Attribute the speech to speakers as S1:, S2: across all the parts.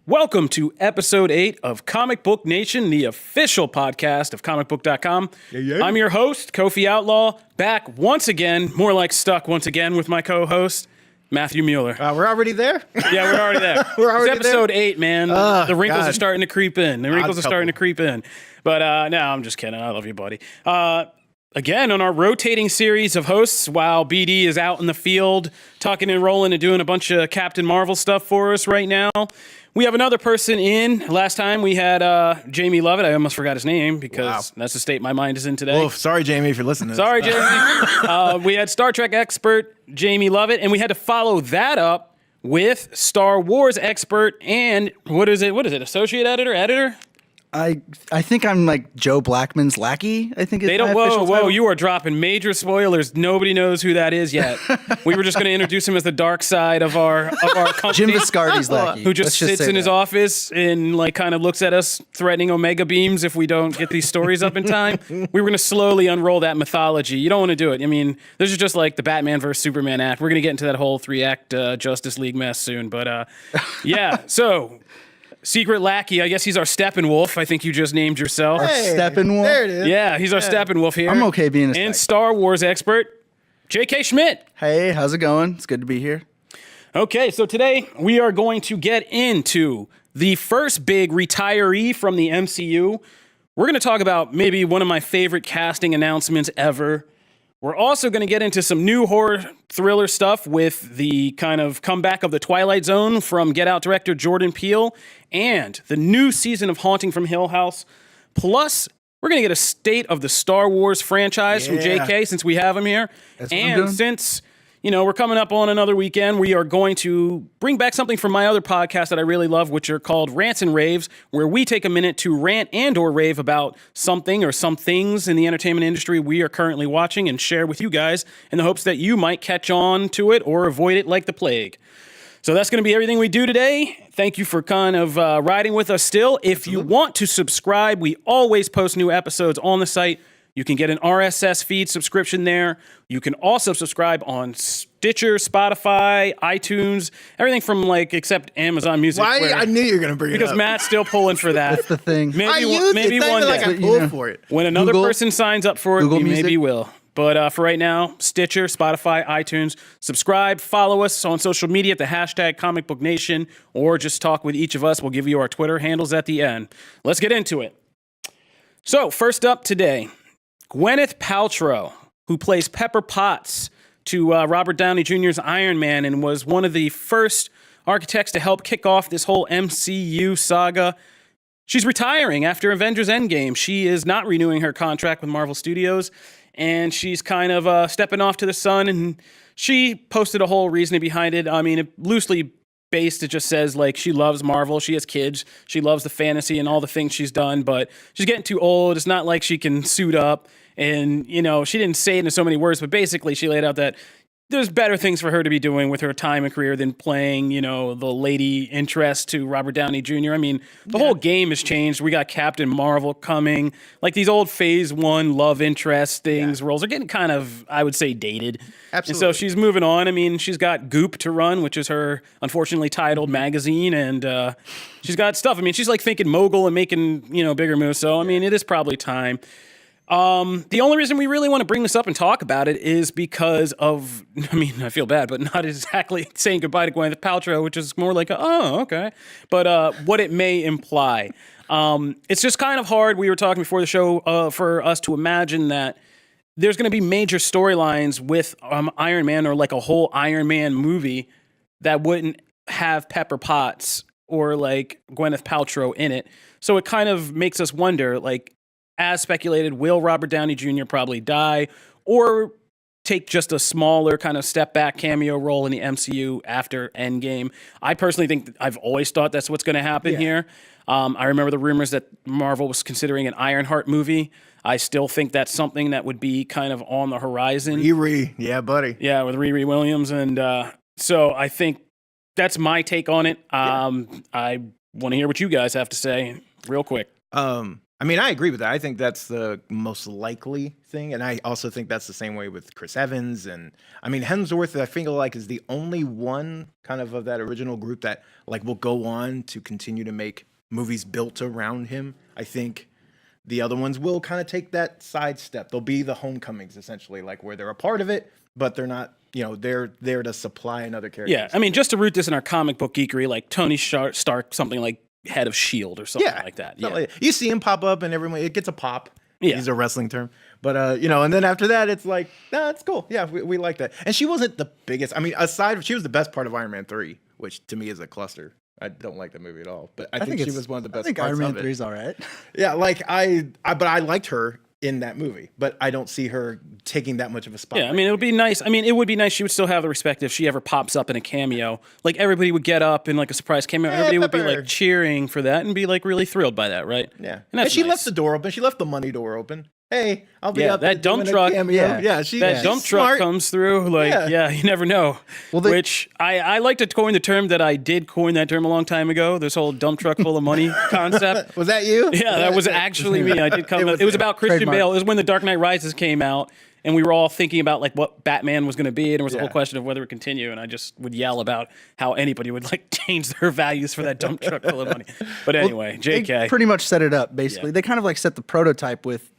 S1: Welcome to episode 8 of Comicbook Nation, the official podcast of Comicbook.com.
S2: Yeah.
S1: I'm your host, Kofi Outlaw, back once again, more like stuck once again with my co-host, Matthew Mueller.
S2: We're already there?
S1: Yeah, we're already there.
S2: It's
S1: episode 8, man. The wrinkles
S2: God.
S1: are starting to creep in. But no, I'm just kidding. I love you, buddy. Again, on our rotating series of hosts, while BD is out in the field, tucking and rolling and doing a bunch of Captain Marvel stuff for us right now, we have another person in. Last time we had Jamie Lovett. I almost forgot his name because that's the state my mind is in today.
S2: Oof, sorry, Jamie, if you're listening.
S1: Sorry, Jamie. We had Star Trek expert Jamie Lovett, and we had to follow that up with Star Wars expert and what is it? Associate editor?
S3: I think I'm like Joe Blackman's lackey. I think it's
S1: They don't. Whoa! You are dropping major spoilers. Nobody knows who that is yet. We were just going to introduce him as the dark side of our company.
S3: Jim Viscardi's lackey,
S1: who just sits in his office and like kind of looks at us, threatening Omega beams if we don't get these stories up in time. We were going to slowly unroll that mythology. You don't want to do it. I mean, this is just like the Batman versus Superman act. We're going to get into that whole 3-act Justice League mess soon. But yeah, so. Secret lackey, I guess he's our Steppenwolf. I think you just named yourself.
S3: Hey, Steppenwolf?
S2: There it is.
S1: Yeah, he's our Steppenwolf here.
S3: I'm okay being a
S1: And Star Wars expert, J.K. Schmidt.
S3: Hey, how's it going? It's good to be here.
S1: Okay, so today we are going to get into the first big retiree from the MCU. We're going to talk about maybe one of my favorite casting announcements ever. We're also going to get into some new horror thriller stuff with the kind of comeback of The Twilight Zone from Get Out director Jordan Peele and the new season of Haunting from Hill House. Plus, we're going to get a state of the Star Wars franchise from JK since we have him here. And since, you know, we're coming up on another weekend, we are going to bring back something from my other podcast that I really love, which are called Rants and Raves, where we take a minute to rant and or rave about something or some things in the entertainment industry we are currently watching and share with you guys in the hopes that you might catch on to it or avoid it like the plague. So that's going to be everything we do today. Thank you for kind of riding with us still. If you want to subscribe, we always post new episodes on the site. You can get an RSS feed subscription there. You can also subscribe on Stitcher, Spotify, iTunes, everything from like except Amazon Music.
S2: I knew you were going to bring it up.
S1: Because Matt's still pulling for that.
S3: That's the thing.
S1: Maybe one day.
S2: Like I pulled for it.
S1: When another person signs up for it,
S3: Google
S1: you
S3: Music.
S1: maybe will. But for right now, Stitcher, Spotify, iTunes, subscribe, follow us on social media at the hashtag Comic Book Nation, or just talk with each of us. We'll give you our Twitter handles at the end. Let's get into it. So first up today, Gwyneth Paltrow, who plays Pepper Potts to Robert Downey Jr.'s Iron Man and was one of the first architects to help kick off this whole MCU saga. She's retiring after Avengers Endgame. She is not renewing her contract with Marvel Studios, and she's kind of stepping off to the sun, and she posted a whole reasoning behind it. I mean, it loosely based, it just says, like, she loves Marvel, she has kids, she loves the fantasy and all the things she's done, but she's getting too old. It's not like she can suit up, and, you know, she didn't say it in so many words, but basically she laid out that there's better things for her to be doing with her time and career than playing, you know, the lady interest to Robert Downey Jr. I mean, the whole game has changed. We got Captain Marvel coming. Like, these old Phase 1 love interest things, roles are getting kind of, I would say, dated.
S2: Absolutely.
S1: And so she's moving on. I mean, she's got Goop to run, which is her unfortunately titled magazine, and she's got stuff. I mean, she's like thinking mogul and making, you know, bigger moves. So, I mean, it is probably time. The only reason we really want to bring this up and talk about it is because of, I mean, I feel bad, but not exactly saying goodbye to Gwyneth Paltrow, which is more like, oh, okay. But what it may imply. It's just kind of hard. We were talking before the show for us to imagine that there's going to be major storylines with Iron Man or like a whole Iron Man movie that wouldn't have Pepper Potts or like Gwyneth Paltrow in it. So it kind of makes us wonder, like, as speculated, will Robert Downey Jr. probably die or take just a smaller kind of step back cameo role in the MCU after Endgame? I personally think I've always thought that's what's going to happen here. I remember the rumors that Marvel was considering an Ironheart movie. I still think that's something that would be kind of on the horizon.
S2: Riri, yeah, buddy.
S1: Yeah, with Riri Williams. And so I think that's my take on it. I want to hear what you guys have to say real quick.
S2: I mean, I agree with that. I think that's the most likely thing. And I also think that's the same way with Chris Evans. And I mean, Hemsworth, I feel like, is the only one kind of that original group that like will go on to continue to make movies built around him. I think the other ones will kind of take that side step. They'll be the homecomings, essentially, like where they're a part of it, but they're not, you know, they're there to supply another character.
S1: Yeah, I mean, just to root this in our comic book geekery, like Tony Stark, something like head of S.H.I.E.L.D. or something like that. Yeah.
S2: You see him pop up and everyone, it gets a pop.
S1: Yeah.
S2: He's a wrestling term. But, you know, and then after that, it's like, nah, it's cool. Yeah, we like that. And she wasn't the biggest. I mean, she was the best part of Iron Man 3, which to me is a cluster. I don't like that movie at all. But I think she was one of the best parts of it.
S3: Iron Man 3 is all right.
S2: Yeah, like but I liked her in that movie, but I don't see her taking that much of a spot.
S1: Yeah, I mean, it would be nice. I mean, it would be nice. She would still have the respect if she ever pops up in a cameo. Like, everybody would get up in, like, a surprise cameo. Everybody would be, like, cheering for that and be, like, really thrilled by that, right?
S2: Yeah.
S1: And
S2: she left the door open. She left the money door open. Hey, I'll be up.
S1: That dump truck.
S2: That
S1: dump truck comes through. Like, you never know. Well, which I like to coin the term that I did coin that term a long time ago. This whole dump truck full of money concept.
S2: Was that you?
S1: Yeah, that was actually me. I did come. It was about Christian Bale. It was when The Dark Knight Rises came out, and we were all thinking about like what Batman was going to be, and there was a whole question of whether it would continue. And I just would yell about how anybody would like change their values for that dump truck full of money. But anyway, JK
S3: they pretty much set it up. Basically, they kind of like set the prototype with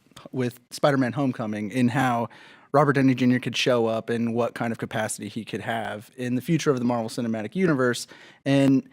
S3: Spider-Man: Homecoming in how Robert Downey Jr. could show up and what kind of capacity he could have in the future of the Marvel Cinematic Universe. And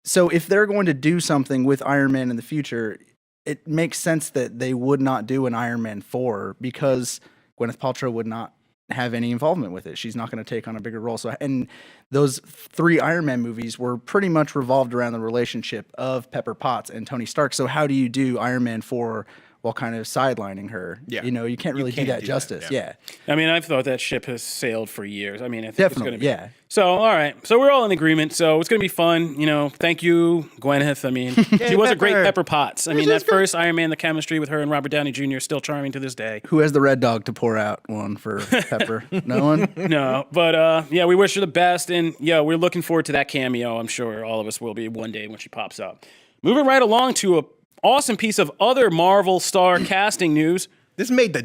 S3: so if they're going to do something with Iron Man in the future, it makes sense that they would not do an Iron Man 4 because Gwyneth Paltrow would not have any involvement with it. She's not going to take on a bigger role. So, and those 3 Iron Man movies were pretty much revolved around the relationship of Pepper Potts and Tony Stark. So how do you do Iron Man 4 while kind of sidelining her?
S2: Yeah.
S3: You know, you can't really do that justice. Yeah.
S1: I mean, I've thought that ship has sailed for years. I mean, I think
S3: Definitely,
S1: it's going to be. So, all right. So we're all in agreement. So it's going to be fun. You know, thank you, Gwyneth. I mean, she was a great Pepper Potts. I mean, that first Iron Man, the chemistry with her and Robert Downey Jr. is still charming to this day.
S3: Who has the red dog to pour out one for Pepper? No one?
S1: No. But, yeah, we wish her the best. And, yeah, we're looking forward to that cameo. I'm sure all of us will be one day when she pops up. Moving right along to a awesome piece of other Marvel star casting news.
S2: This made the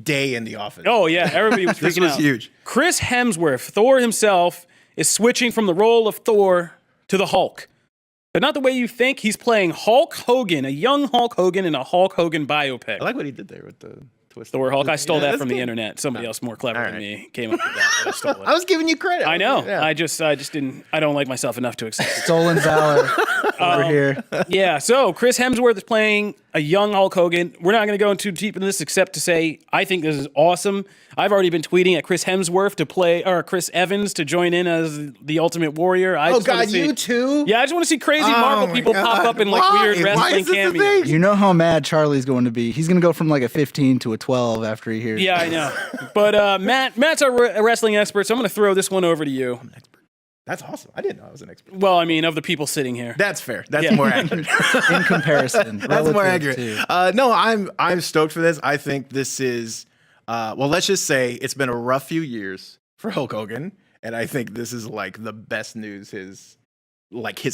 S2: day in the office.
S1: Oh, yeah. Everybody was freaking
S2: This was
S1: out.
S2: huge.
S1: Chris Hemsworth, Thor himself, is switching from the role of Thor to the Hulk. But not the way you think. He's playing Hulk Hogan, a young Hulk Hogan in a Hulk Hogan biopic.
S2: I like what he did there with the twist.
S1: Thor Hulk. I stole that from the internet. Somebody else more clever than me came up with that. But I stole it.
S2: I was giving you credit.
S1: I know.
S2: Yeah.
S1: I just didn't. I don't like myself enough to accept it.
S3: Stolen valor over here.
S1: Yeah, so Chris Hemsworth is playing a young Hulk Hogan. We're not going to go too deep in this except to say I think this is awesome. I've already been tweeting at Chris Hemsworth to play, or Chris Evans to join in as the Ultimate Warrior.
S2: You too?
S1: Yeah, I just want to see crazy Marvel people pop up in like weird wrestling cameos.
S3: You know how mad Charlie's going to be. He's going to go from like a 15 to a 12 after he hears.
S1: Yeah, I know. But Matt's a wrestling expert, so I'm going to throw this one over to you.
S2: I'm an expert. That's awesome. I didn't know I was an expert.
S1: Well, I mean, of the people sitting here.
S2: That's fair. That's more accurate.
S3: In comparison.
S2: That's more accurate. No, I'm stoked for this. I think this is, well, let's just say it's been a rough few years for Hulk Hogan, and I think this is like the best news his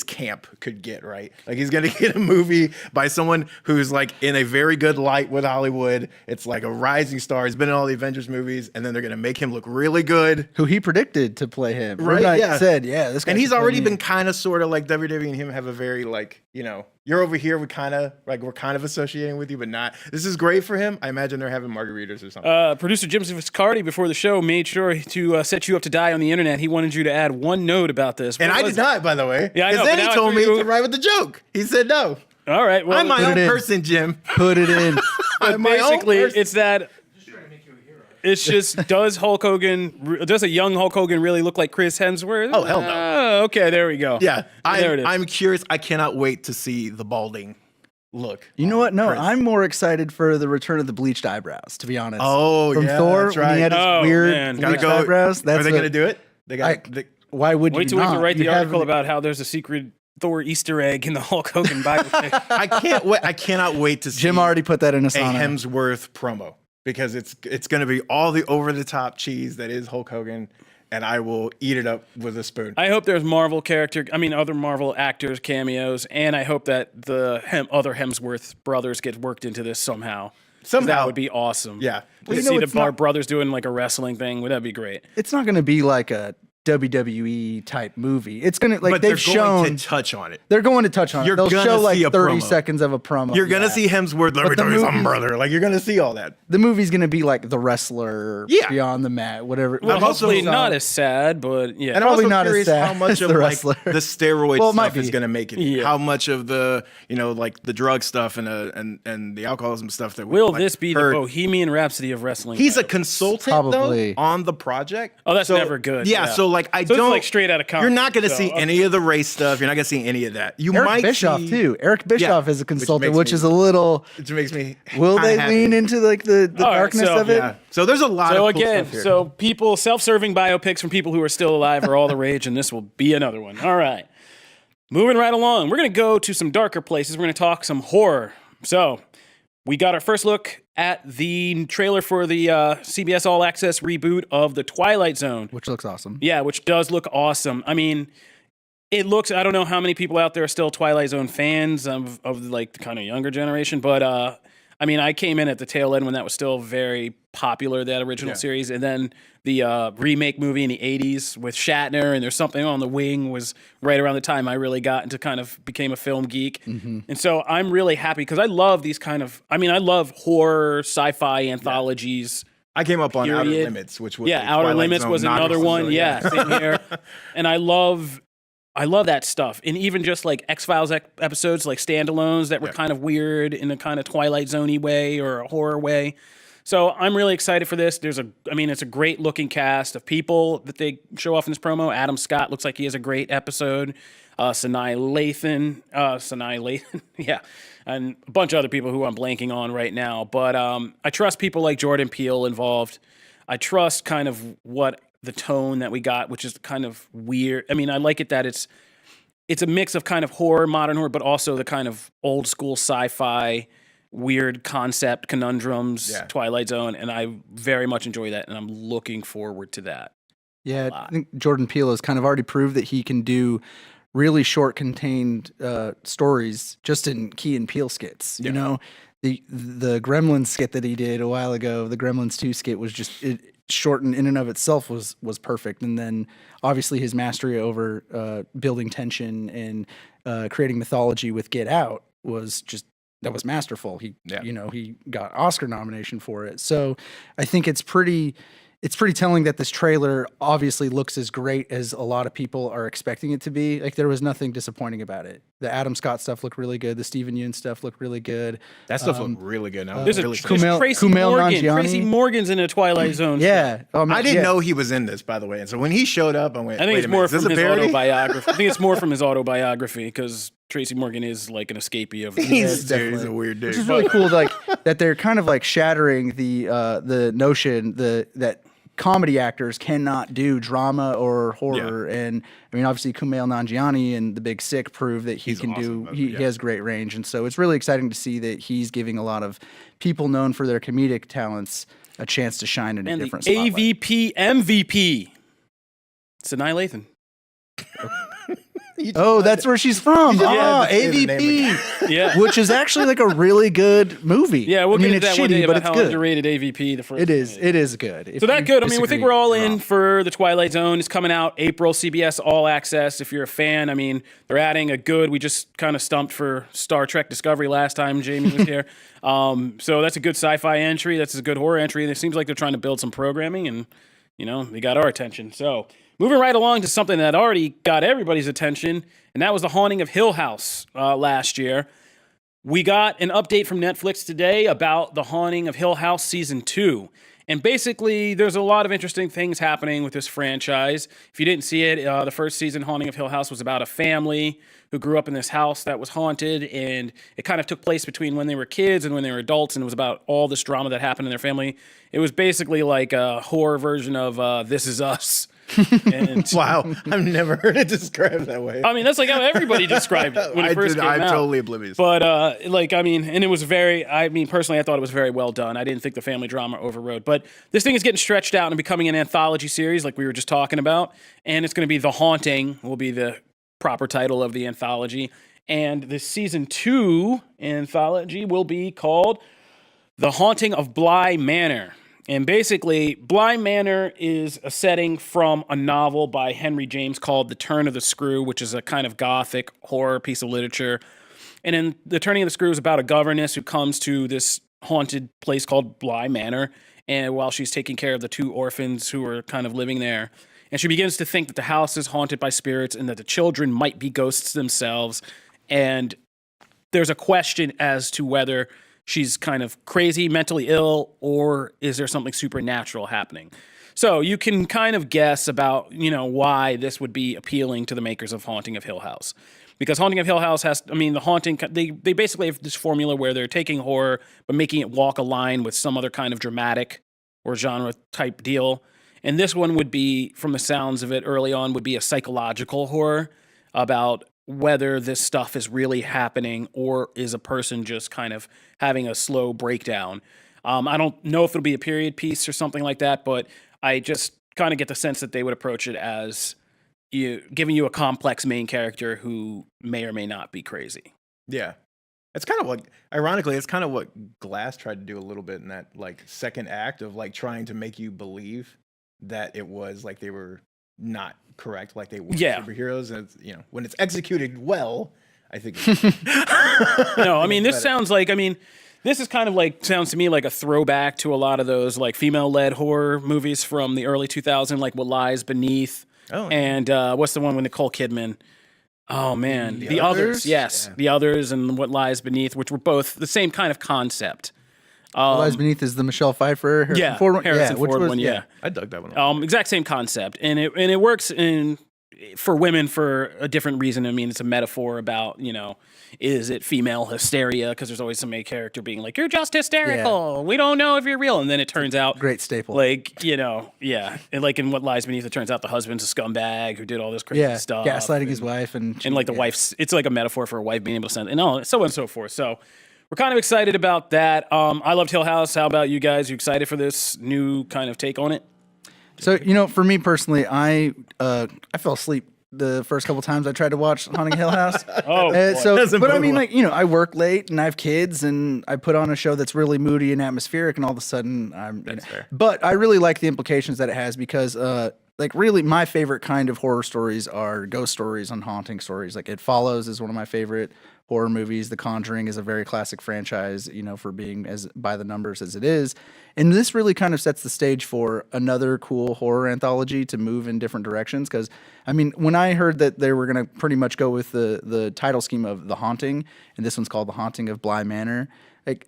S2: camp could get, right? Like he's gonna get a movie by someone who's like in a very good light with Hollywood. It's like a rising star. He's been in all the Avengers movies, and then they're gonna make him look really good.
S3: Who he predicted to play him.
S2: Right?
S3: Yeah. Said, yeah, this guy.
S2: And he's already been kind of sort of like WWE and him have a very like, you know, you're over here, we're kind of associating with you, but not. This is great for him. I imagine they're having margaritas or something.
S1: Producer Jim Viscardi before the show made sure to set you up to die on the internet. He wanted you to add one note about this.
S2: And I did not, by the way.
S1: Yeah, I know.
S2: Then he told me to write with the joke. He said no.
S1: All right. Well,
S2: I'm my own
S3: it in.
S2: person, Jim.
S3: Put it in.
S2: I'm my own
S1: basically,
S2: person.
S1: it's that. It's just, does a young Hulk Hogan really look like Chris Hemsworth?
S2: Oh, hell no.
S1: Okay, there we go.
S2: Yeah,
S1: there it is.
S2: I'm curious. I cannot wait to see the balding look.
S3: You know what? No,
S2: Chris.
S3: I'm more excited for the return of the bleached eyebrows, to be honest.
S2: Oh,
S3: From
S2: yeah,
S3: Thor,
S2: that's
S3: when he
S2: right.
S3: had his
S1: Oh,
S3: weird
S1: man.
S3: bleached
S2: Gotta go.
S3: eyebrows.
S2: Are they going to
S3: to
S2: do it? They got.
S3: Why would
S1: Wait
S3: you
S1: till we
S3: not?
S1: can write the
S3: You
S1: article
S3: haven't-
S1: about how there's a secret Thor Easter egg in the Hulk Hogan biopic.
S2: I can't wait. I cannot wait to see
S3: Jim already put that in a
S2: a
S3: sauna.
S2: Hemsworth promo because it's going to be all the over the top cheese that is Hulk Hogan, and I will eat it up with a spoon.
S1: I hope there's other Marvel actors cameos, and I hope that the other Hemsworth brothers get worked into this somehow. 'Cause that
S2: Somehow.
S1: would be awesome.
S2: Yeah.
S1: To
S3: you
S1: see
S3: know,
S1: the
S3: it's not-
S1: brothers doing like a wrestling thing, would that be great?
S3: It's not going to be like a WWE type movie. It's going to, like,
S2: But they're
S3: they've
S2: going
S3: shown.
S2: to touch on it.
S3: They're going to touch on
S2: You're
S3: it. They'll
S2: gonna
S3: show like
S2: see a
S3: 30
S2: promo.
S3: seconds of a promo.
S2: You're gonna
S3: Yeah.
S2: see Hemsworth. Let me
S3: the
S2: tell you something,
S3: movies-
S2: brother. Like you're gonna see all that.
S3: The movie's going to be like The Wrestler,
S2: Yeah.
S3: Beyond the Mat, whatever.
S1: Well,
S2: I'm also-
S1: hopefully not as sad, but yeah.
S2: And I'm
S3: Probably
S2: also
S3: not as
S2: curious
S3: sad
S2: how much
S3: as
S2: of
S3: The
S2: like
S3: Wrestler.
S2: the steroid
S3: Well, it might
S2: stuff is
S3: be.
S2: going to make it.
S1: Yeah.
S2: How much of the like the drug stuff and the alcoholism stuff that we
S1: Will
S2: like,
S1: this be
S2: heard.
S1: the Bohemian Rhapsody of wrestling?
S2: He's a
S1: biopics?
S2: consultant
S3: Probably.
S2: though on the project.
S1: Oh, that's
S2: So-
S1: never good.
S2: Yeah, so like I
S1: So it's
S2: don't
S1: like straight out of
S2: You're
S1: comic,
S2: not going to
S1: so,
S2: see
S1: okay.
S2: any of the race stuff. You're not going to see any of that. You
S3: Eric
S2: might
S3: Bischoff
S2: see,
S3: too. Eric Bischoff is a consultant,
S2: makes
S3: which
S2: me-
S3: is a little.
S2: Which makes me.
S3: Will
S2: kinda
S3: they
S2: happy.
S3: lean into like the
S1: All right,
S3: darkness
S1: so-
S3: of it?
S2: Yeah. So there's a lot
S1: So
S2: of cool
S1: again,
S2: stuff here.
S1: so people self-serving biopics from people who are still alive are all the rage, and this will be another one. All right, moving right along, we're gonna go to some darker places. We're gonna talk some horror. So we got our first look at the trailer for the CBS All Access reboot of The Twilight Zone.
S3: Which looks awesome.
S1: Yeah, which does look awesome. I mean, it looks, I don't know how many people out there are still Twilight Zone fans of like the kind of younger generation, but I mean, I came in at the tail end when that was still very popular, that original series. And then the remake movie in the 80s with Shatner and There's Something on the Wing was right around the time I really got into kind of became a film geek. And so I'm really happy because I love these kind of, I mean, I love horror, sci-fi anthologies.
S2: I came up on Outer
S1: period.
S2: Limits, which was
S1: Yeah,
S2: the
S1: Outer
S2: Twilight
S1: Limits
S2: Zone
S1: was another
S2: knockoff,
S1: one.
S2: so,
S1: Yeah, same here. And I love that stuff. And even just like X-Files episodes, like standalones that were kind of weird in a kind of Twilight Zone-y way or a horror way. So I'm really excited for this. It's a great looking cast of people that they show off in this promo. Adam Scott looks like he has a great episode. Sanaa Lathan, yeah, and a bunch of other people who I'm blanking on right now. But I trust people like Jordan Peele involved. I trust kind of what the tone that we got, which is kind of weird. I mean, I like it that it's a mix of kind of horror, modern horror, but also the kind of old school sci-fi, weird concept conundrums, Twilight Zone, and I very much enjoy that, and I'm looking forward to that.
S3: Yeah, I think Jordan Peele has kind of already proved that he can do really short, contained stories just in Key and Peele skits. You know, the Gremlins skit that he did a while ago, the Gremlins 2 skit was just shortened in and of itself was perfect. And then obviously his mastery over building tension and creating mythology with Get Out was just. That was masterful. He got Oscar nomination for it. So I think it's pretty telling that this trailer obviously looks as great as a lot of people are expecting it to be. Like there was nothing disappointing about it. The Adam Scott stuff looked really good. The Stephen Yeun stuff looked really good.
S2: That stuff looked really good.
S1: There's
S2: Really
S1: Tracy
S3: Kumail
S1: Morgan.
S3: Nanjiani.
S1: Tracy Morgan's in a Twilight Zone.
S3: Yeah.
S2: I didn't know he was in this, by the way. And so when he showed up, I went,
S1: I think
S2: wait
S1: it's
S2: a
S1: more
S2: minute, is
S1: from
S2: this
S1: his
S2: a parody?
S1: autobiography. I think it's more from his autobiography because Tracy Morgan is like an escapee of.
S2: He's a weird dude.
S3: Which is really cool, like that they're kind of like shattering the notion that comedy actors cannot do drama or horror. And I mean, obviously Kumail Nanjiani and The Big Sick prove that he can
S2: awesome,
S3: do. He has great range, and so it's really exciting to see that he's giving a lot of people known for their comedic talents a chance to shine in a
S1: And the
S3: different spotlight.
S1: AVP MVP, Sanaa Lathan.
S3: Oh, that's where she's from.
S2: Yeah,
S3: Oh,
S2: just say the name
S3: AVP.
S1: Yeah.
S3: Which is actually like a really good movie.
S1: Yeah, we'll
S3: I mean,
S1: get into
S3: it's
S1: that one day
S3: shitty, but
S1: about
S3: it's
S1: how
S3: good.
S1: underrated AVP the first.
S3: It is.
S1: one
S3: It is good. If
S1: So that
S3: you
S1: good. I mean, we think
S3: disagree,
S1: we're all
S3: you're
S1: in
S3: wrong.
S1: for the Twilight Zone. It's coming out April, CBS All Access. If you're a fan, I mean, they're adding a good. We just kind of stumped for Star Trek Discovery last time Jamie was here. So that's a good sci-fi entry. That's a good horror entry. And it seems like they're trying to build some programming, and they got our attention. So moving right along to something that already got everybody's attention, and that was The Haunting of Hill House last year. we got an update from Netflix today about The Haunting of Hill House Season 2. And basically, there's a lot of interesting things happening with this franchise. If you didn't see it, the first season, Haunting of Hill House, was about a family who grew up in this house that was haunted, and it kind of took place between when they were kids and when they were adults, and it was about all this drama that happened in their family. It was basically like a horror version of This Is Us. And
S2: Wow, I've never heard it described that way.
S1: I mean, that's like how everybody described it when it first came out.
S2: I'm totally oblivious.
S1: But, and it was personally, I thought it was very well done. I didn't think the family drama overrode. But this thing is getting stretched out and becoming an anthology series like we were just talking about. And it's going to be The Haunting will be the proper title of the anthology. And the Season 2 anthology will be called The Haunting of Bly Manor. And basically, Bly Manor is a setting from a novel by Henry James called The Turn of the Screw, which is a kind of gothic horror piece of literature. And in The Turning of the Screw is about a governess who comes to this haunted place called Bly Manor, and while she's taking care of the 2 orphans who are kind of living there. And she begins to think that the house is haunted by spirits and that the children might be ghosts themselves. And there's a question as to whether she's kind of crazy, mentally ill, or is there something supernatural happening? So you can kind of guess about, why this would be appealing to the makers of Haunting of Hill House. Because Haunting of Hill House The Haunting, they basically have this formula where they're taking horror, but making it walk a line with some other kind of dramatic or genre type deal. And this one would be, from the sounds of it early on, would be a psychological horror about whether this stuff is really happening or is a person just kind of having a slow breakdown. I don't know if it'll be a period piece or something like that, but I just kind of get the sense that they would approach it as giving you a complex main character who may or may not be crazy.
S2: Yeah. It's kind of ironically, it's kind of what Glass tried to do a little bit in that second act of trying to make you believe that it was they were not correct, like they were superheroes, and it's, when it's executed well, I think.
S1: No, I mean this sounds like this is kind of sounds to me like a throwback to a lot of those female-led horror movies from the early 2000s, like What Lies Beneath, and what's the one with Nicole Kidman? Oh man, The Others. Yes, The Others and What Lies Beneath, which were both the same kind of concept.
S3: What Lies Beneath is the Michelle Pfeiffer, Harrison Ford one.
S1: Harrison Ford one. Yeah,
S2: I dug that one.
S1: Exact same concept, and it works for women for a different reason. I mean, it's a metaphor about is it female hysteria? Because there's always some main character being like, "You're just hysterical. Yeah. We don't know if you're real," and then it turns out
S3: great staple.
S1: And in What Lies Beneath, it turns out the husband's a scumbag who did all this crazy stuff,
S3: gaslighting his wife, and
S1: the wife's. It's like a metaphor for a wife being able to send, and so on and so forth. So. We're kind of excited about that. I loved Hill House. How about you guys? You excited for this new kind of take on it?
S3: So, for me personally, I fell asleep the first couple times I tried to watch Haunting Hill House. But I mean, I work late and I have kids, and I put on a show that's really moody and atmospheric, and all of a sudden That's fair. But I really like the implications that it has because really my favorite kind of horror stories are ghost stories and haunting stories. It Follows is one of my favorite horror movies. The Conjuring is a very classic franchise, for being as by the numbers as it is. And this really kind of sets the stage for another cool horror anthology to move in different directions. Because, when I heard that they were going to pretty much go with the title scheme of The Haunting, and this one's called The Haunting of Bly Manor,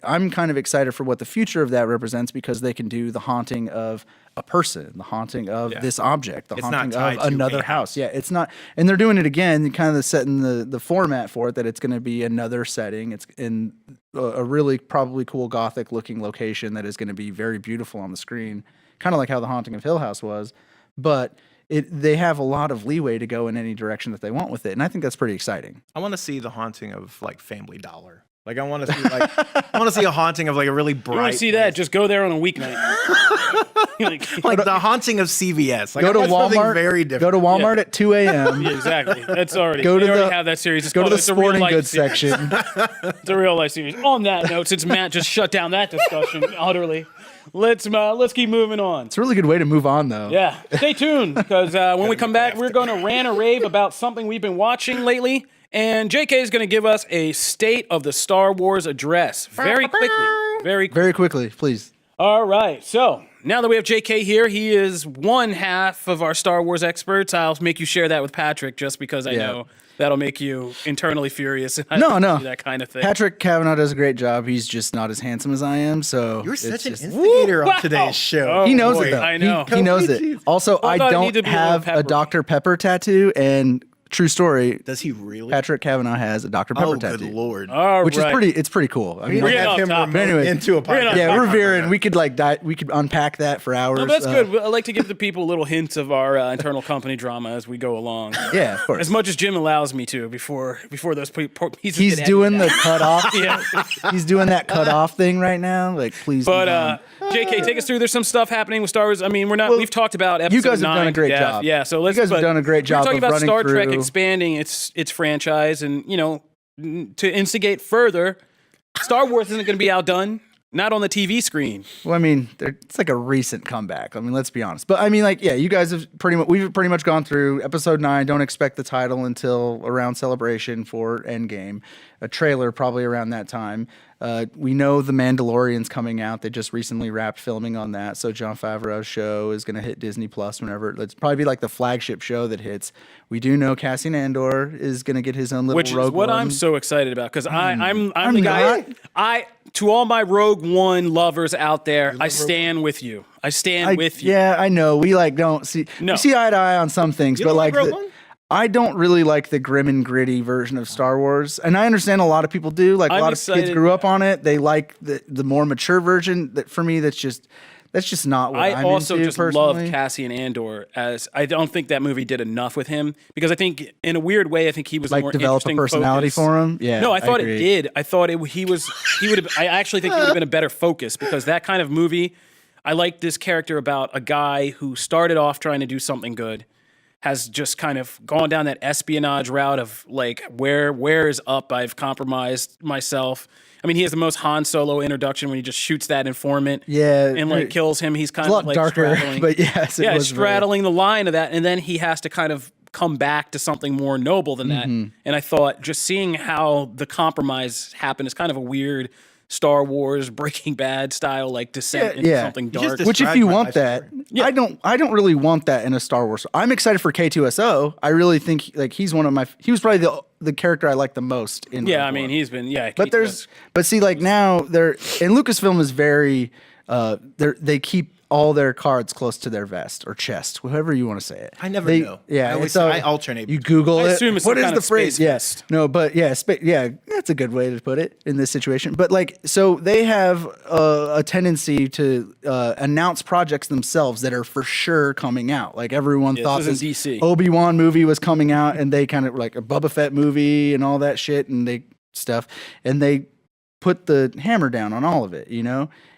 S3: I'm kind of excited for what the future of that represents, because they can do the haunting of a person, the haunting of this object, the haunting of another house. Yeah, it's not, and they're doing it again, kind of setting the format for it, that it's going to be another setting. It's in a really probably cool gothic looking location that is going to be very beautiful on the screen, kind of like how The Haunting of Hill House was, but they have a lot of leeway to go in any direction that they want with it, and I think that's pretty exciting.
S2: I want to see the haunting of Family Dollar. I want to see a haunting of a really bright.
S1: You want to see that? Just go there on a weeknight.
S2: The haunting of CVS.
S3: Go to Walmart.
S2: Very different.
S3: Go to Walmart at 2 a.m.
S1: Yeah, exactly. That's already.
S3: They
S1: already have that series.
S3: Go to the sporting goods section.
S1: It's a real life series. On that note, since Matt just shut down that discussion utterly, let's keep moving on.
S3: It's a really good way to move on, though.
S1: Yeah. Stay tuned, because when we come back, we're going to rant or rave about something we've been watching lately. And JK is going to give us a State of the Star Wars address very quickly,
S3: please.
S1: All right. So now that we have JK here, he is one half of our Star Wars experts. I'll make you share that with Patrick just because I know that'll make you internally furious.
S3: No,
S1: that kind of thing.
S3: Patrick Cavanaugh does a great job. He's just not as handsome as I am. So
S2: You're
S3: it's
S2: such an
S3: just-
S2: instigator
S1: Wow.
S2: on today's show.
S1: Oh,
S3: He knows
S1: boy,
S3: it though.
S1: I know.
S3: He knows it. Also,
S1: I
S3: I
S1: thought it needed
S3: don't
S1: to be a little
S3: have a
S1: peppery.
S3: Dr. Pepper tattoo, and true story,
S2: Does he really?
S3: Patrick Cavanaugh has a Dr. Pepper
S2: Oh,
S3: tattoo.
S2: good lord.
S1: All
S3: Which
S1: right.
S3: it's pretty cool. I mean,
S1: We're
S2: Have
S1: getting
S2: him
S1: off topic.
S2: removed
S3: Anyway,
S2: into a
S1: we're getting
S2: podcast.
S3: yeah,
S1: off
S3: we're
S1: topic.
S3: veering. We could we could unpack that for hours.
S1: No, that's good. I like to give the people little hints of our internal company drama as we go along.
S3: Yeah, of course.
S1: As much as Jim allows me to before those pieces.
S3: He's
S1: get
S3: doing the
S1: edited
S3: cut off.
S1: Yeah.
S3: He's doing that cut off thing right now. Like, please.
S1: But
S3: move on.
S1: JK, take us through. There's some stuff happening with Star Wars. I mean, we've talked about episode
S3: you guys have
S1: 9
S3: done a
S1: to
S3: great
S1: death.
S3: job.
S1: Yeah, so let's.
S3: You guys have
S1: but
S3: done a great job
S1: We're talking
S3: of
S1: about
S3: running
S1: Star Trek
S3: through-
S1: expanding its franchise, and to instigate further, Star Wars isn't going to be outdone. Not on the TV screen.
S3: Well, I mean, it's like a recent comeback. I mean, let's be honest. But I mean, like, yeah, you guys have we've pretty much gone through episode 9. Don't expect the title until around Celebration for Endgame. A trailer probably around that time. We know the Mandalorian's coming out. They just recently wrapped filming on that. So Jon Favreau's show is going to hit Disney Plus whenever. It's probably be like the flagship show that hits. We do know Cassian Andor is going to get his own little
S1: Which is
S3: Rogue
S1: what
S3: One.
S1: I'm so excited about because I'm
S3: I'm
S1: the guy.
S3: not.
S1: To all my Rogue One lovers out there, I stand with you. I stand with you.
S3: Yeah, I know. We don't see.
S1: No.
S3: We see eye to eye on some things, but
S2: don't
S3: like,
S2: like Rogue One?
S3: I don't really like the grim and gritty version of Star Wars, and I understand a lot of people do. Like, a
S1: I'm
S3: lot of kids
S1: excited.
S3: grew up on it. They like the more mature version. That for me, that's just not what
S1: I
S3: I'm
S1: also
S3: into,
S1: just
S3: personally.
S1: love Cassian Andor as I don't think that movie did enough with him because I think in a weird way I think he was
S3: Like,
S1: more
S3: develop a
S1: interesting
S3: personality
S1: focus.
S3: for him? Yeah,
S1: no, I thought it
S3: agree.
S1: did. I thought he would have. I actually think he would have been a better focus because that kind of movie. I like this character about a guy who started off trying to do something good, has just kind of gone down that espionage route of like where is up? I've compromised myself. I mean, he has the most Han Solo introduction when he just shoots that informant,
S3: Yeah,
S1: and like kills him. He's kind
S3: It's a
S1: of
S3: lot
S1: like
S3: darker,
S1: straddling,
S3: but yes, it was
S1: straddling the line of that, and then he has to kind of come back to something more noble than that.
S3: Mm-hmm.
S1: And I thought just seeing how the compromise happened is kind of a weird Star Wars Breaking Bad style like descent into something
S2: just
S1: dark.
S3: Which, if
S2: described
S3: you
S2: my
S3: want
S2: life
S3: that,
S2: story.
S3: I don't really want that in a Star Wars. I'm excited for K2SO. I really think like he was probably the character I like the most in.
S1: Yeah,
S3: Rogue
S1: I mean,
S3: One.
S1: he's been
S3: But see, like now and Lucasfilm is very, they keep all their cards close to their vest or chest, however you want to say it.
S2: I never know.
S3: Yeah,
S2: I always
S3: it's
S2: say I alternate
S3: You Google
S1: I
S3: it.
S1: assume it's
S3: What
S1: some
S3: is
S1: kind
S3: the
S1: of
S3: phrase?
S1: space
S3: Yes.
S1: vest.
S3: No, but yeah, that's a good way to put it in this situation. But like, so they have a tendency to announce projects themselves that are for sure coming out. Like everyone thought
S1: this
S3: this
S1: isn't DC.
S3: Obi-Wan movie was coming out, and they kind of like a Boba Fett movie and all that shit, and they put the hammer down on all of it,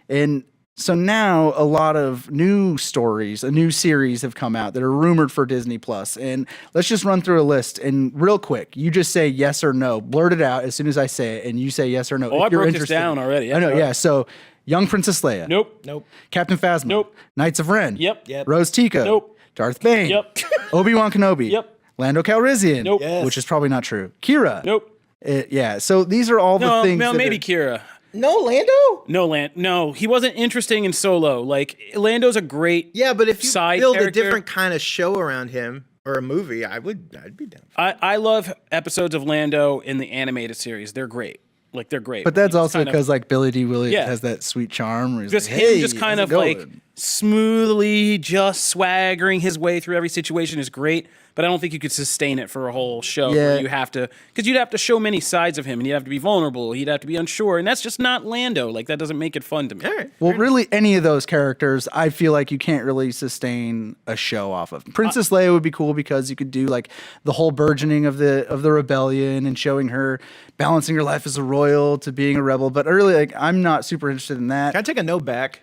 S3: and. So now a lot of new stories, a new series have come out that are rumored for Disney Plus. And let's just run through a list. And real quick, you just say yes or no. Blurt it out as soon as I say it, and you say yes or no.
S1: Oh,
S3: if
S1: I
S3: you're
S1: broke this
S3: interested.
S1: down already.
S3: I know, yeah. So Young Princess Leia.
S1: Nope.
S3: Captain Phasma.
S1: Nope.
S3: Knights of Ren.
S1: Yep.
S3: Rose Tico.
S1: Nope.
S3: Darth Bane.
S1: Yep.
S3: Obi-Wan Kenobi.
S1: Yep.
S3: Lando Calrissian.
S1: Nope.
S2: Yes.
S3: Which is probably not true. Kira.
S1: Nope.
S3: Yeah. So these are all the things.
S1: No,
S3: that
S1: maybe
S3: are-
S1: Kira.
S2: No, Lando?
S1: No, he wasn't interesting in Solo. Like Lando's a great
S2: Yeah, but if you
S1: side
S2: build
S1: character.
S2: a different kind of show around him or a movie, I'd be down.
S1: I love episodes of Lando in the animated series. They're great. Like they're great.
S3: But that's
S1: He's
S3: also
S1: kind of-
S3: because like Billy D. Williams
S1: Yeah.
S3: has that sweet charm. Where he's
S1: just
S3: like,
S1: him
S3: hey,
S1: just kind
S3: how's
S1: of
S3: it
S1: like
S3: going?
S1: smoothly just swaggering his way through every situation is great. But I don't think you could sustain it for a whole show
S3: Yeah.
S1: where you have to, because you'd have to show many sides of him and you'd have to be vulnerable. He'd have to be unsure. And that's just not Lando. Like that doesn't make it fun to me.
S2: All right.
S3: Well, really, any of those characters, I feel like you can't really sustain a show off of. Princess Leia would be cool because you could do like the whole burgeoning of the rebellion and showing her balancing her life as a royal to being a rebel. But really, like I'm not super interested in that.
S2: Can I take a note back?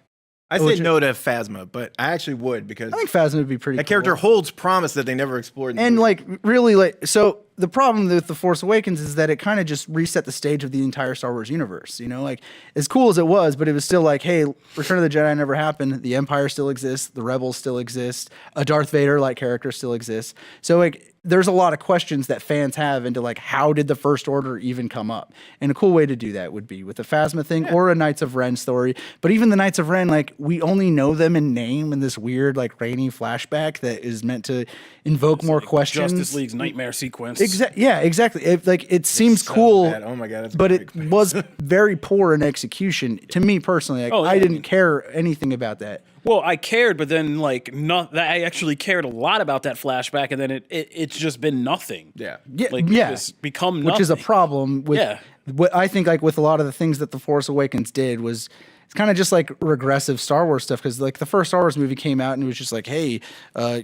S2: I
S3: would
S2: said
S3: you?
S2: no to Phasma, but I actually would because
S3: I think Phasma would be pretty.
S2: that character holds promise that they never explored. in the
S3: And
S2: movie.
S3: like really like so the problem with The Force Awakens is that it kind of just reset the stage of the entire Star Wars universe, like as cool as it was, but it was still like, hey, Return of the Jedi never happened. The Empire still exists, the Rebels still exist, a Darth Vader like character still exists. So like there's a lot of questions that fans have into like how did the First Order even come up? And a cool way to do that would be with a Phasma thing or a Knights of Ren story. But even the Knights of Ren, like we only know them in name in this weird like rainy flashback that is meant to invoke more questions.
S1: Justice League's nightmare sequence.
S3: Exactly. It seems
S2: so
S3: cool.
S2: bad. Oh my God, that's
S3: but
S2: perfect.
S3: it was very poor in execution to me personally. I didn't care anything about that.
S1: Well, I cared, but then I actually cared a lot about that flashback, and then it's just been nothing.
S2: Yeah.
S1: It's become nothing.
S3: Which is a problem with
S1: Yeah.
S3: what I think with a lot of the things that The Force Awakens did was it's kind of just like regressive Star Wars stuff, because the first Star Wars movie came out and it was just like, hey,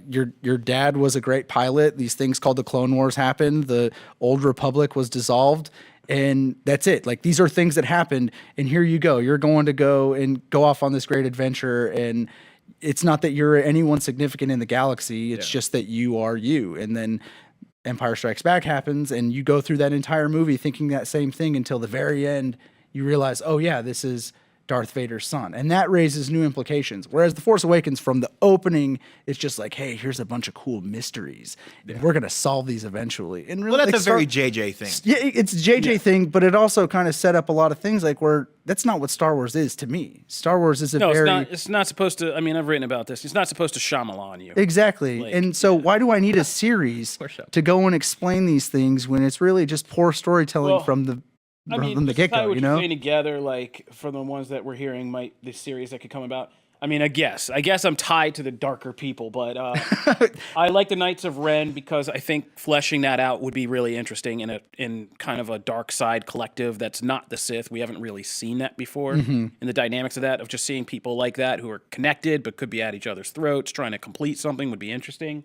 S3: your dad was a great pilot. These things called the Clone Wars happened. The Old Republic was dissolved. And that's it. These are things that happened, and here you go. You're going to go off on this great adventure, and it's not that you're anyone significant in the galaxy. It's just that you are you. And then Empire Strikes Back happens, and you go through that entire movie thinking that same thing until the very end. You realize, oh yeah, this is Darth Vader's son. And that raises new implications. Whereas The Force Awakens, from the opening, it's just like, hey, here's a bunch of cool mysteries. And we're going to solve these eventually. And really,
S2: That's a very JJ thing.
S3: Yeah, it's a JJ thing, but it also kind of set up a lot of things where that's not what Star Wars is to me. Star Wars is
S1: it's not supposed to. I mean, I've written about this. It's not supposed to Shyamalan you.
S3: Exactly. And so why do I need a series to go and explain these things when it's really just poor storytelling from the get-go,
S1: you know? Together, for the ones that we're hearing, the series that could come about. I mean, I guess I'm tied to the darker people, but I like the Knights of Ren because I think fleshing that out would be really interesting in kind of a dark side collective that's not the Sith. We haven't really seen that before, and the dynamics of that, of just seeing people like that who are connected but could be at each other's throats trying to complete something, would be interesting.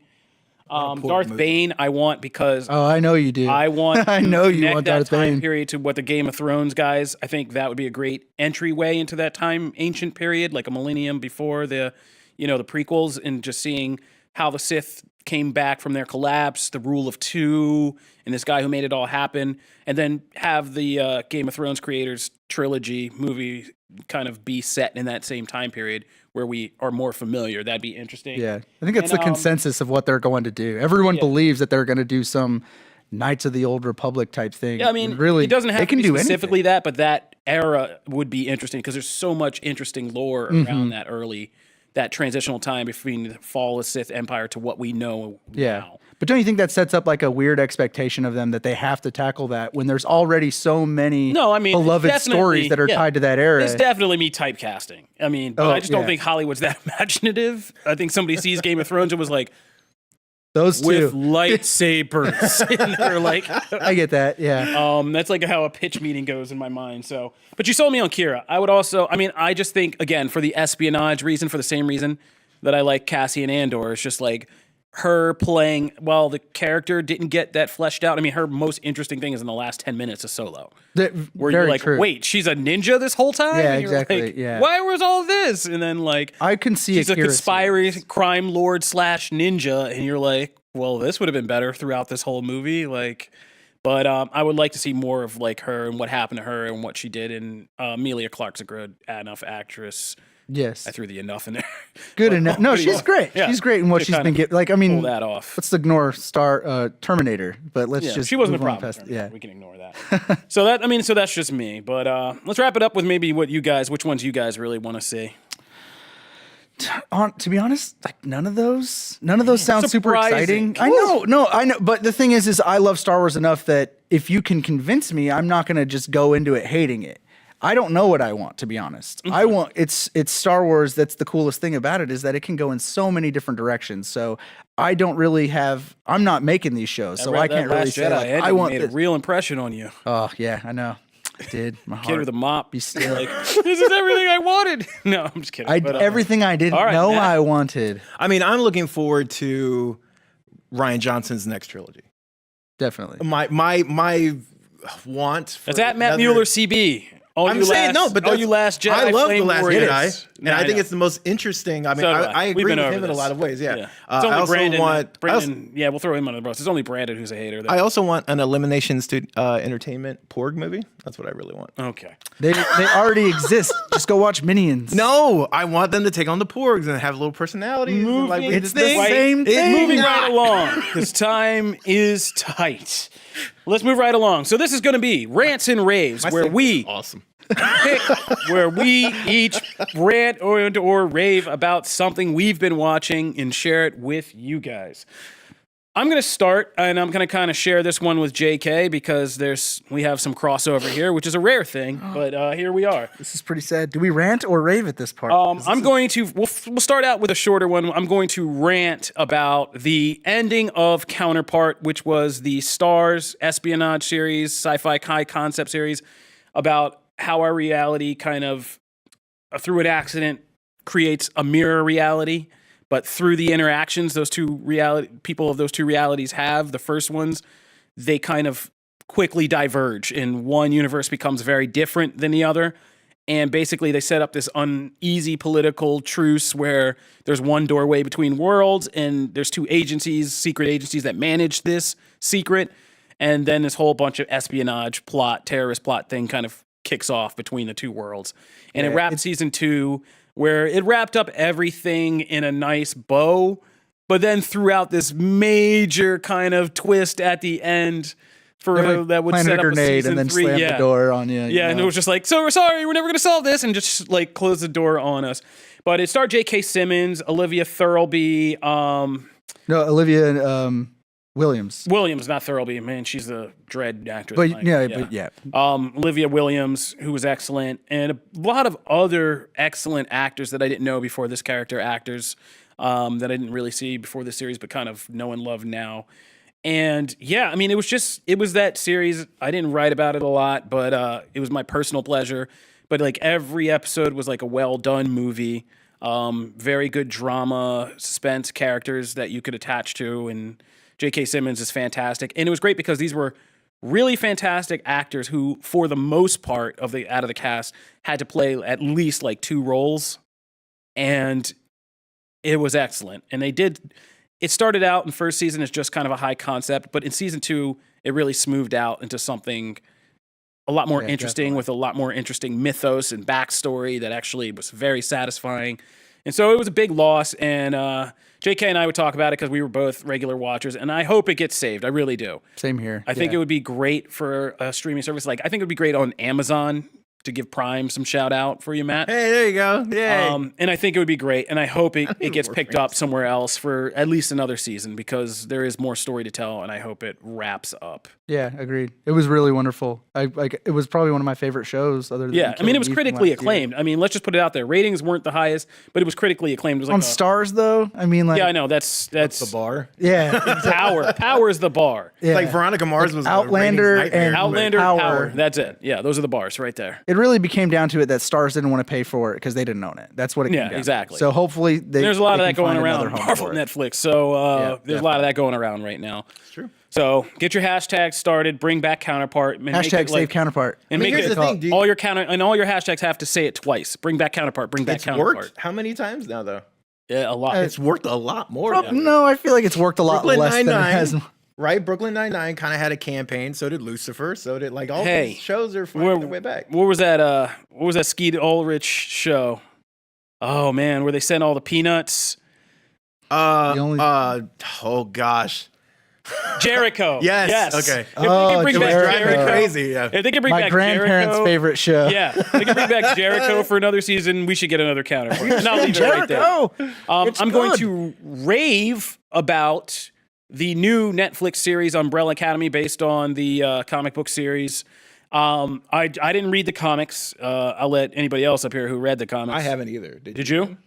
S1: Darth Bane, I want because
S3: I know you do.
S1: I want.
S3: I know you
S1: connect
S3: want
S1: that
S3: Darth
S1: time
S3: Bane
S1: period to what the Game of Thrones guys. I think that would be a great entryway into that time, ancient period, like a millennium before the prequels, and just seeing how the Sith came back from their collapse, the rule of two, and this guy who made it all happen, and then have the Game of Thrones creators trilogy movie kind of be set in that same time period where we are more familiar. That'd be interesting.
S3: Yeah, I think that's the consensus of what they're going to do. Everyone believes that they're going to do some Knights of the Old Republic type thing.
S1: Yeah, I mean,
S3: really,
S1: it doesn't have to be
S3: do
S1: specifically
S3: anything.
S1: that, but that era would be interesting because there's so much interesting lore around that transitional time between the fall of Sith Empire to what we know now.
S3: But don't you think that sets up a weird expectation of them that they have to tackle that when there's already so many beloved stories that are tied to that era?
S1: It's definitely me typecasting. I mean, but I just don't think Hollywood's that imaginative. I think somebody sees Game of Thrones and was like,
S3: those two
S1: with lightsabers. And they're like,
S3: I get that. Yeah.
S1: That's how a pitch meeting goes in my mind. So, but you sold me on Kira. I would also, I just think, again, for the espionage reason, for the same reason that I like Cassian Andor, it's just her playing, while the character didn't get that fleshed out. I mean, her most interesting thing is in the last 10 minutes of Solo. Where you're like,
S3: true.
S1: Wait, she's a ninja this whole time?
S3: Yeah,
S1: and you're
S3: exactly.
S1: Why was all this? And then
S3: I can see
S1: she's a conspiring crime lord / ninja, and you're like, well, this would have been better throughout this whole movie. But I would like to see more of her and what happened to her and what she did. And Emilia Clarke's a good enough actress.
S3: Yes.
S1: I threw the enough in there.
S3: Good enough. No, she's great. Yeah. She's great in what she's been getting.
S1: Pull that off.
S3: Let's ignore Terminator, but let's just
S1: she wasn't a
S3: move on
S1: problem.
S3: past,
S1: we can ignore that. So that's just me. But let's wrap it up with maybe which ones you guys really want to see.
S3: To be honest, none of those sound super exciting.
S1: Cool.
S3: I know. But the thing is I love Star Wars enough that if you can convince me, I'm not going to just go into it hating it. I don't know what I want, to be honest. I want it's Star Wars. That's the coolest thing about it, is that it can go in so many different directions. So I don't really I'm not making these shows, so I can't really say I want
S1: made a real impression on you.
S3: Oh yeah, I know. It did. My heart.
S1: Kid with a mop.
S3: Be still.
S1: This is everything I wanted. No, I'm just kidding.
S3: Everything I didn't know I wanted.
S2: I mean, I'm looking forward to Rian Johnson's next trilogy.
S3: Definitely.
S2: My want. For
S1: That's at Matt Mueller CB.
S2: I'm saying no, but
S1: you Last Jedi.
S2: I love The Last
S1: Warriors.
S2: Jedi, and I think it's the most interesting. I mean, I agree with him in a lot of ways. Yeah.
S1: It's only
S2: I also
S1: Brandon. Yeah, we'll throw him under the bus. It's only Brandon who's a hater.
S2: I also want an Elimination Entertainment Porg movie. That's what I really want.
S1: Okay.
S3: They already exist. Just go watch Minions.
S2: No, I want them to take on the Porgs and have little personalities.
S3: It's the same thing.
S1: Moving right along, because time is tight. Let's move right along. So this is going to be Rants and Raves, where we each rant or rave about something we've been watching and share it with you guys. I'm going to start, and I'm going to kind of share this one with JK because we have some crossover here, which is a rare thing, but here we are.
S3: This is pretty sad. Do we rant or rave at this part?
S1: We'll start out with a shorter one. I'm going to rant about the ending of Counterpart, which was the Starz espionage series, sci-fi high concept series, about how our reality kind of, through an accident, creates a mirror reality. But through the interactions people of those two realities have, the first ones, they kind of quickly diverge, and one universe becomes very different than the other. And basically, they set up this uneasy political truce where there's one doorway between worlds, and there's two agencies, secret agencies that manage this secret. And then this whole bunch of espionage plot, terrorist plot thing kind of kicks off between the two worlds. And it wrapped season 2, where it wrapped up everything in a nice bow, but then threw out this major kind of twist at the end that would set up a season
S3: and then
S1: 3.
S3: slam the door on you.
S1: Yeah, and it was just like, so we're sorry, we're never going to solve this, and just like close the door on us. But it starred J.K. Simmons, Olivia Thirlby.
S3: Olivia Williams.
S1: Williams, not Thirlby. Man, she's a dread actress.
S3: But
S1: Olivia Williams, who was excellent, and a lot of other excellent actors that I didn't know before this character, actors that I didn't really see before this series, but kind of know and love now. And yeah, I mean, it was that series. I didn't write about it a lot, but it was my personal pleasure. But like every episode was like a well done movie. Very good drama, suspense, characters that you could attach to, and J.K. Simmons is fantastic. And it was great because these were really fantastic actors who, for the most part out of the cast, had to play at least like 2 roles. And it was excellent. And it started out in first season as just kind of a high concept, but in season 2, it really smoothed out into something a lot more interesting, with a lot more interesting mythos and backstory that actually was very satisfying. And so it was a big loss, and JK and I would talk about it because we were both regular watchers, and I hope it gets saved. I really do.
S3: Same here.
S1: I think it would be great for a streaming service. Like, I think it would be great on Amazon, to give Prime some shout out for you, Matt.
S2: Hey, there you go. Yeah.
S1: And I think it would be great, and I hope it gets picked up somewhere else for at least another season, because there is more story to tell, and I hope it wraps up.
S3: Yeah, agreed. It was really wonderful. It was probably one of my favorite shows. Other than
S1: I mean, it was critically acclaimed. I mean, let's just put it out there. Ratings weren't the highest, but it was critically acclaimed. It was like
S3: on Stars, though. I mean, like,
S1: yeah, I know that's
S2: the bar.
S3: Yeah,
S1: Power is the bar.
S3: Yeah.
S2: Like Veronica Mars was
S3: Outlander and
S1: Outlander,
S3: Power.
S1: Power. That's it. Yeah, those are the bars right there.
S3: It really became down to it that Stars didn't want to pay for it because they didn't own it. That's what it came down
S1: exactly.
S3: to. So hopefully
S1: there's a lot of that going around
S3: on
S1: Marvel Netflix. So there's a lot of that going around right now.
S2: It's true.
S1: So get your hashtags started. Bring back Counterpart.
S3: Hashtag save Counterpart.
S1: And make
S2: here's
S1: it
S2: the thing, dude.
S1: all your hashtags have to say it twice. Bring back Counterpart. Bring back
S2: It's
S1: Counterpart.
S2: worked how many times now, though?
S1: Yeah, a lot.
S2: It's worked a lot more. now.
S3: No, I feel like it's worked a lot
S2: Brooklyn
S3: less than it
S2: Nine-Nine,
S3: has.
S2: right? Brooklyn Nine-Nine kind of had a campaign. So did Lucifer. So did all these shows are finding their way back.
S1: What was that? What was that Skeet Ulrich show? Oh man, where they sent all the peanuts.
S2: Oh gosh.
S1: Jericho.
S2: Yes. Okay.
S1: If they can bring back Jericho,
S2: crazy. Yeah.
S1: if they can bring
S3: My
S1: back
S3: grandparents'
S1: Jericho,
S3: favorite show.
S1: Yeah, if they can bring back Jericho for another season, we should get another Counterpart. And I'll leave it right there.
S3: Jericho.
S1: I'm going to rave about the new Netflix series Umbrella Academy, based on the comic book series. I didn't read the comics. I'll let anybody else up here who read the comics.
S2: I haven't either.
S1: Did you?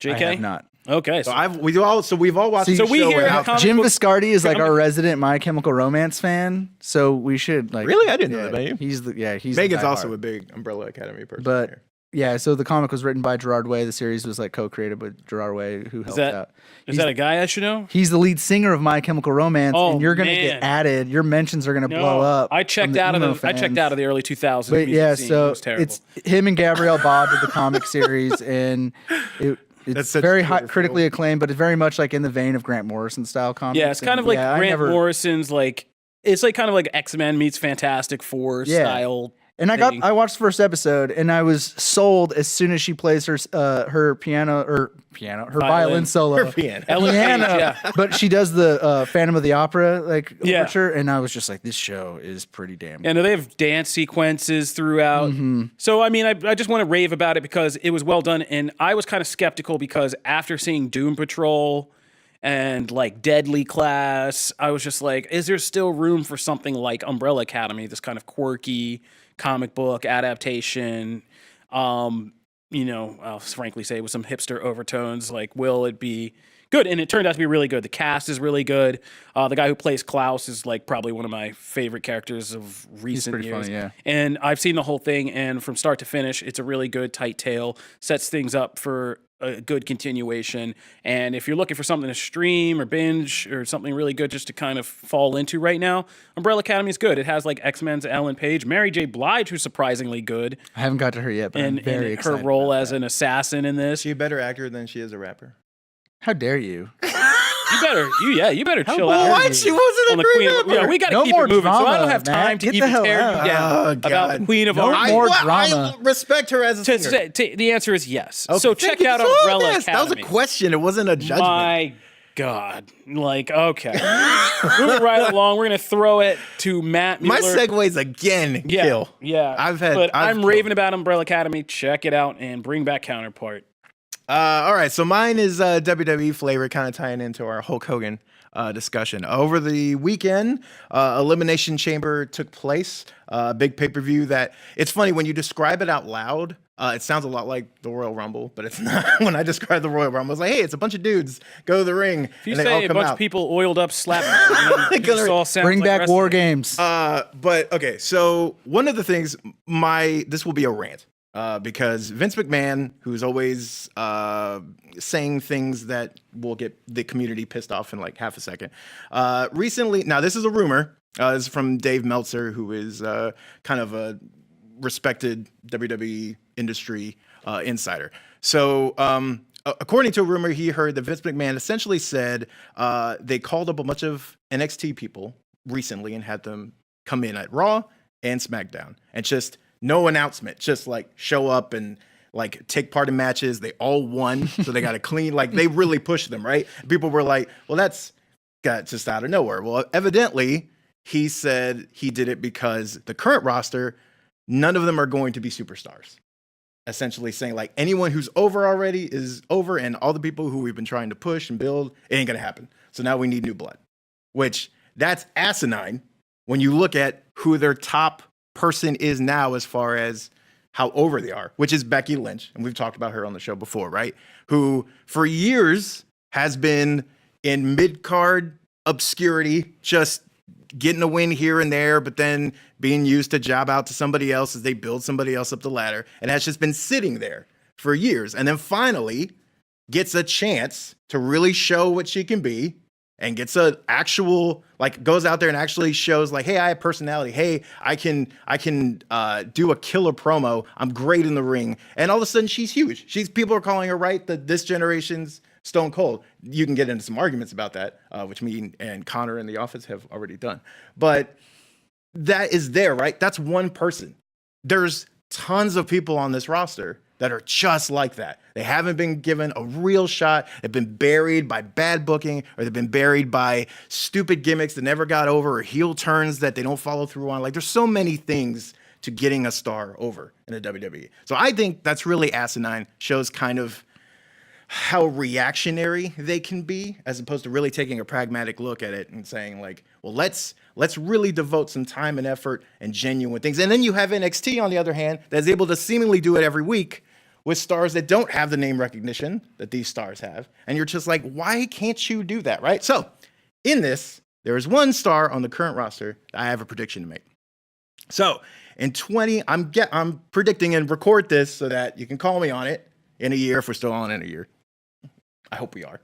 S1: JK?
S3: I have not.
S1: Okay.
S2: We've all watched.
S1: So we
S2: show
S1: hear
S2: without-
S1: Comic
S3: Jim
S1: book-
S3: Viscardi is like our resident My Chemical Romance fan, so we should like.
S2: Really? I didn't know that about you.
S3: He's
S2: Megan's
S3: the
S2: also
S3: diehard.
S2: a big Umbrella Academy person.
S3: But
S2: here.
S3: yeah, so the comic was written by Gerard Way. The series was like co-created with Gerard Way, who helped out.
S1: Is that a guy I should know?
S3: He's the lead singer of My Chemical Romance,
S1: Oh,
S3: and you're gonna
S1: man.
S3: get added. Your mentions are gonna blow up.
S1: I checked out of the early 2000s.
S3: But
S1: music
S3: yeah,
S1: scene. It
S3: so
S1: was terrible.
S3: it's him and Gabrielle Bod did the comic series, and it's
S2: That's such
S3: very
S2: beautiful.
S3: critically acclaimed, but it's very much like in the vein of Grant Morrison style comics.
S1: Yeah, it's kind of like Grant Morrison's it's like kind of like X-Men meets Fantastic Four style.
S3: And
S1: thing.
S3: I watched the first episode, and I was sold as soon as she plays her violin solo.
S2: Her piano.
S1: Ellen Page, yeah.
S3: But she does the Phantom of the Opera
S1: Yeah.
S3: overture, and I was just like, this show is pretty damn good.
S1: And they have dance sequences throughout.
S3: Mm-hmm.
S1: So, I mean, I just want to rave about it because it was well done. And I was kind of skeptical because after seeing Doom Patrol and like Deadly Class. I was just like, is there still room for something like Umbrella Academy, this kind of quirky comic book adaptation? I'll frankly say with some hipster overtones, like, will it be good? And it turned out to be really good. The cast is really good. The guy who plays Klaus is like probably one of my favorite characters of recent years.
S3: Funny, yeah.
S1: And I've seen the whole thing, and from start to finish, it's a really good tight tale, sets things up for a good continuation. And if you're looking for something to stream or binge or something really good just to kind of fall into right now, Umbrella Academy is good. It has like X-Men's Ellen Page, Mary J. Blige, who's surprisingly good.
S3: I haven't got to her yet, but I'm very
S1: her
S3: excited.
S1: role
S3: about
S1: as
S3: that.
S1: an assassin in this.
S2: Is she a better actor than she is a rapper?
S3: How dare you?
S1: You better chill out.
S2: What? She wasn't
S1: On
S2: a
S1: the
S2: great
S1: Queen.
S2: rapper.
S1: Yeah, we got to
S3: No
S1: keep
S3: more
S1: it moving. So I
S3: drama,
S1: don't have time
S3: Matt.
S1: to
S3: Get the
S1: even
S3: hell
S1: tear
S3: out.
S1: you down
S2: Oh,
S1: about
S2: God.
S1: the Queen of
S3: No
S1: Art.
S3: more
S2: I
S3: drama.
S2: respect her as a singer.
S1: The answer is yes.
S2: Okay,
S1: So
S2: thank
S1: check
S2: you
S1: out
S2: so
S1: Umbrella
S2: much.
S1: Academy.
S2: That was a question. It wasn't a judgment.
S1: My God. Like, okay. Moving right along, we're going to throw it to Matt
S2: My
S1: Mueller.
S2: segues again
S1: Yeah,
S2: kill.
S1: yeah.
S2: I've
S1: I'm
S2: killed.
S1: raving about Umbrella Academy. Check it out and bring back Counterpart.
S2: All right, so mine is WWE flavor, kind of tying into our Hulk Hogan discussion. Over the weekend, Elimination Chamber took place. Big pay-per-view that, it's funny, when you describe it out loud, it sounds a lot like the Royal Rumble, but it's not. When I describe the Royal Rumble, it's like, hey, it's a bunch of dudes go to the ring,
S1: If you
S2: and they all
S1: say a
S2: come
S1: bunch
S2: out.
S1: of people oiled up, slap, it just all sounds
S3: Bring
S1: like
S3: back
S1: wrestling.
S3: War Games.
S2: But okay, so one of the things, this will be a rant. Because Vince McMahon, who's always saying things that will get the community pissed off in like half a second, recently, now this is a rumor, this is from Dave Meltzer, who is kind of a respected WWE industry insider. So according to a rumor, he heard that Vince McMahon essentially said they called up a bunch of NXT people recently and had them come in at Raw and SmackDown and just no announcement, just like show up and like take part in matches. They all won, so they got to clean. Like they really pushed them, right? People were like, "Well, that's got just out of nowhere." Well, evidently, he said he did it because the current roster, none of them are going to be superstars. Essentially saying like anyone who's over already is over, and all the people who we've been trying to push and build, it ain't gonna happen. So now we need new blood, which that's asinine when you look at who their top person is now as far as how over they are, which is Becky Lynch. And we've talked about her on the show before, right? Who for years has been in mid-card obscurity, just getting a win here and there, but then being used to job out to somebody else as they build somebody else up the ladder, and has just been sitting there for years. And then finally gets a chance to really show what she can be, and gets a actual, like, goes out there and actually shows like, hey, I have personality. Hey, I can do a killer promo. I'm great in the ring. And all of a sudden she's huge. People are calling her, right, this generation's Stone Cold. You can get into some arguments about that, which me and Connor in the office have already done. But that is there, right? That's one person. There's tons of people on this roster that are just like that. They haven't been given a real shot. They've been buried by bad booking, or they've been buried by stupid gimmicks that never got over, or heel turns that they don't follow through on. Like, there's so many things to getting a star over in the WWE. So I think that's really asinine. Shows kind of how reactionary they can be, as opposed to really taking a pragmatic look at it and saying like, well, let's really devote some time and effort and genuine things. And then you have NXT on the other hand, that's able to seemingly do it every week with stars that don't have the name recognition that these stars have. And you're just like, why can't you do that, right? So in this, there is one star on the current roster that I have a prediction to make. So in I'm predicting, and record this so that you can call me on it in a year, if we're still on in a year. I hope we are.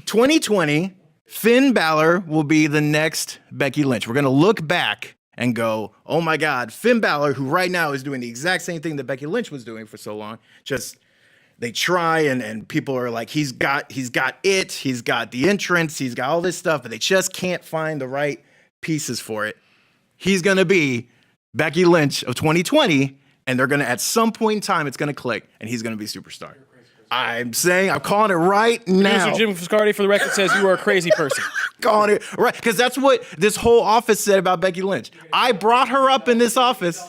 S2: 2020, Finn Balor will be the next Becky Lynch. We're going to look back and go, oh my God, Finn Balor, who right now is doing the exact same thing that Becky Lynch was doing for so long. Just they try and people are like, he's got it, he's got the entrance, he's got all this stuff, but they just can't find the right pieces for it. He's going to be Becky Lynch of 2020, and they're going to, at some point in time, it's going to click, and he's going to be superstar. I'm calling it right now.
S1: Producer Jim Fiscardi, for the record, says you are a crazy person.
S2: Calling it right, because that's what this whole office said about Becky Lynch. I brought her up in this office.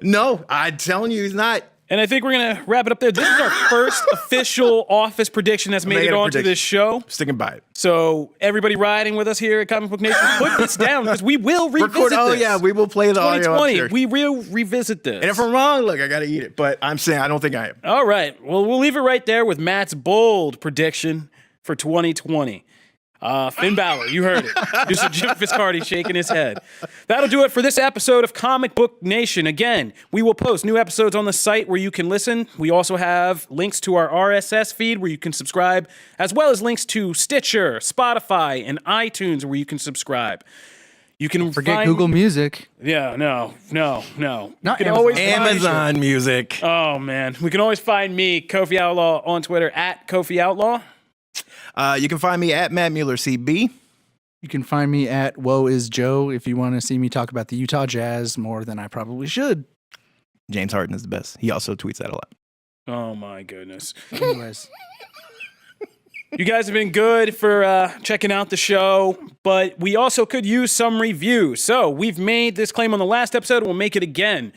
S2: No, I'm telling you, he's not.
S1: And I think we're going to wrap it up there. This is our first official office prediction that's made it onto this show.
S2: Sticking by it.
S1: So everybody riding with us here at Comic Book Nation, put this down because we will revisit this.
S2: Oh, yeah, we will play the audio.
S1: 2020, we will revisit this.
S2: And if I'm wrong, look, I got to eat it. But I'm saying I don't think I am.
S1: All right. Well, we'll leave it right there with Matt's bold prediction for 2020. Finn Balor, you heard it. Mr. Jim Fiscardi shaking his head. That'll do it for this episode of Comic Book Nation. Again, we will post new episodes on the site where you can listen. We also have links to our RSS feed where you can subscribe, as well as links to Stitcher, Spotify, and iTunes where you can subscribe. You can
S3: Forget Google Music.
S1: Yeah, no.
S3: Not
S1: You can
S3: Amazon.
S1: always find-
S2: Amazon Music.
S1: Oh, man. We can always find me, Kofi Outlaw, on Twitter, at Kofi Outlaw.
S2: You can find me at Matt Mueller CB.
S3: You can find me at Wwe is Joe if you want to see me talk about the Utah Jazz more than I probably should.
S2: James Harden is the best. He also tweets that a lot.
S1: Oh, my goodness.
S3: Anyways.
S1: You guys have been good for checking out the show, but we also could use some reviews. So we've made this claim on the last episode, and we'll make it again.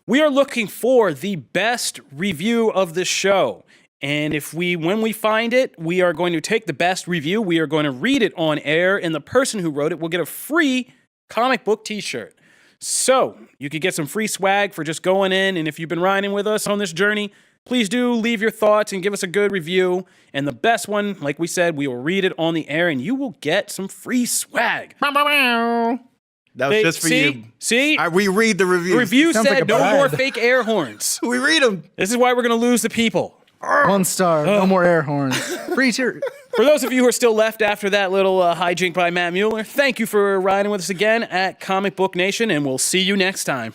S1: We are looking for the best review of the show. And when we find it, we are going to take the best review, we are going to read it on air, and the person who wrote it will get a free comic book t-shirt. So you could get some free swag for just going in, and if you've been riding with us on this journey, please do leave your thoughts and give us a good review. And the best one, like we said, we will read it on the air, and you will get some free swag.
S2: That was just for you.
S1: See?
S2: We read the reviews.
S1: The review
S3: Sounds
S1: said
S3: like a
S1: no
S3: brag.
S1: more fake air horns.
S2: We read them.
S1: This is why we're going to lose the people.
S3: 1 star. No more air horns. Free tier.
S1: For those of you who are still left after that little hijink by Matt Mueller, thank you for riding with us again at Comic Book Nation, and we'll see you next time.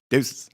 S2: Deuces.